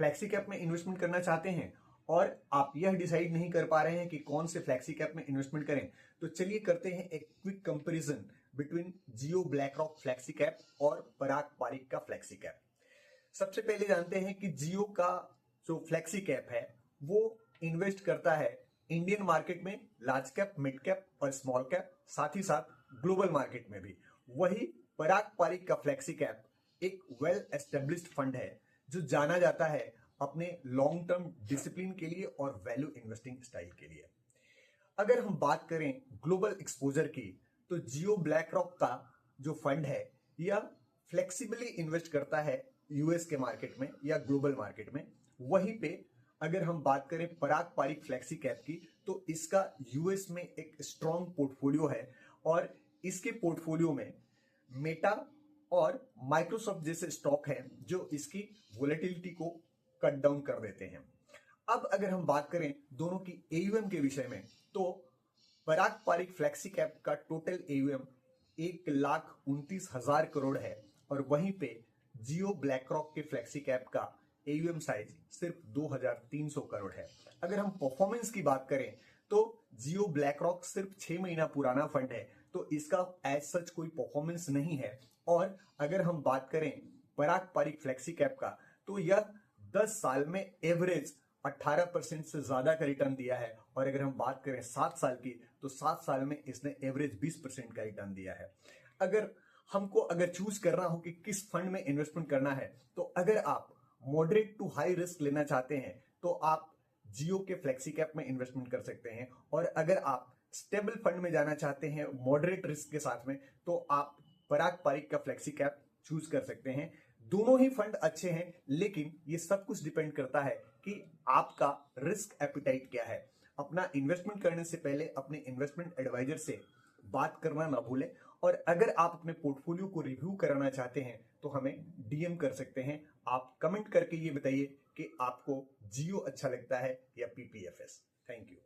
Flexi cap में investment करना चाहते हैं और आप यह डिसाइड नहीं कर पा रहे हैं कि कौन से फ्लैक्सी कैप में इन्वेस्टमेंट करें, तो चलिए करते हैं एक क्विक कंपैरिजन बिटवीन जियो ब्लैक रॉक फ्लैक्सी कैप और पराग पारिक का फ्लैक्सी कैप। सबसे पहले जानते हैं कि जियो का जो फ्लैक्सी कैप है वो इन्वेस्ट करता है इंडियन मार्केट में लार्ज कैप, मिड कैप और स्मॉल कैप, साथ ही साथ ग्लोबल मार्केट में भी। वही पराग पारिक का फ्लैक्सी कैप एक वेल एस्टेब्लिश्ड फंड है जो जाना जाता है अपने लॉन्ग टर्म डिसिप्लिन के लिए और वैल्यू इन्वेस्टिंग स्टाइल के लिए। अगर हम बात करें ग्लोबल एक्सपोजर की, तो जियो ब्लैक रॉक का जो फंड है यह फ्लेक्सिबली इन्वेस्ट करता है यूएस के मार्केट में या ग्लोबल मार्केट में। वहीं पे अगर हम बात करें पराग पारिक फ्लेक्सी कैप की, तो इसका यूएस में एक स्ट्रॉन्ग पोर्टफोलियो है और इसके पोर्टफोलियो में मेटा और माइक्रोसॉफ्ट जैसे स्टॉक हैं जो इसकी वोलेटिलिटी को कट डाउन कर देते हैं। अब अगर हम बात करें दोनों की एयूएम के विषय में, तो पराग पारिक फ्लैक्सी कैप का टोटल एयूएम 1,29,000 करोड़ है और वहीं पे जियो ब्लैक रॉक के फ्लैक्सी कैप का एयूएम साइज सिर्फ 2,300 करोड़ है। अगर हम परफॉर्मेंस की बात करें तो जियो ब्लैक रॉक सिर्फ 6 महीना पुराना फंड है, तो इसका एज सच कोई परफॉर्मेंस नहीं है। और अगर हम बात करें पराग पारिक फ्लैक्सी कैप का, तो यह 10 साल में एवरेज 18% से ज्यादा का रिटर्न दिया है और अगर हम बात करें 7 साल की, तो 7 साल में इसने एवरेज 20% का रिटर्न दिया है। अगर चूज करना हो कि किस फंड में इन्वेस्टमेंट करना है, तो अगर आप मॉडरेट टू हाई रिस्क लेना चाहते हैं तो आप जियो के फ्लेक्सी कैप में इन्वेस्टमेंट कर सकते हैं, और अगर आप स्टेबल फंड में जाना चाहते हैं मॉडरेट रिस्क के साथ में, तो आप पराग पारिक का फ्लेक्सी कैप चूज कर सकते हैं। दोनों ही फंड अच्छे हैं, लेकिन ये सब कुछ डिपेंड करता है कि आपका रिस्क एपिटाइट क्या है। अपना इन्वेस्टमेंट करने से पहले अपने इन्वेस्टमेंट एडवाइजर से बात करना ना भूलें, और अगर आप अपने पोर्टफोलियो को रिव्यू कराना चाहते हैं तो हमें डीएम कर सकते हैं। आप कमेंट करके ये बताइए कि आपको जियो अच्छा लगता है या पीपीएफएस। Thank you.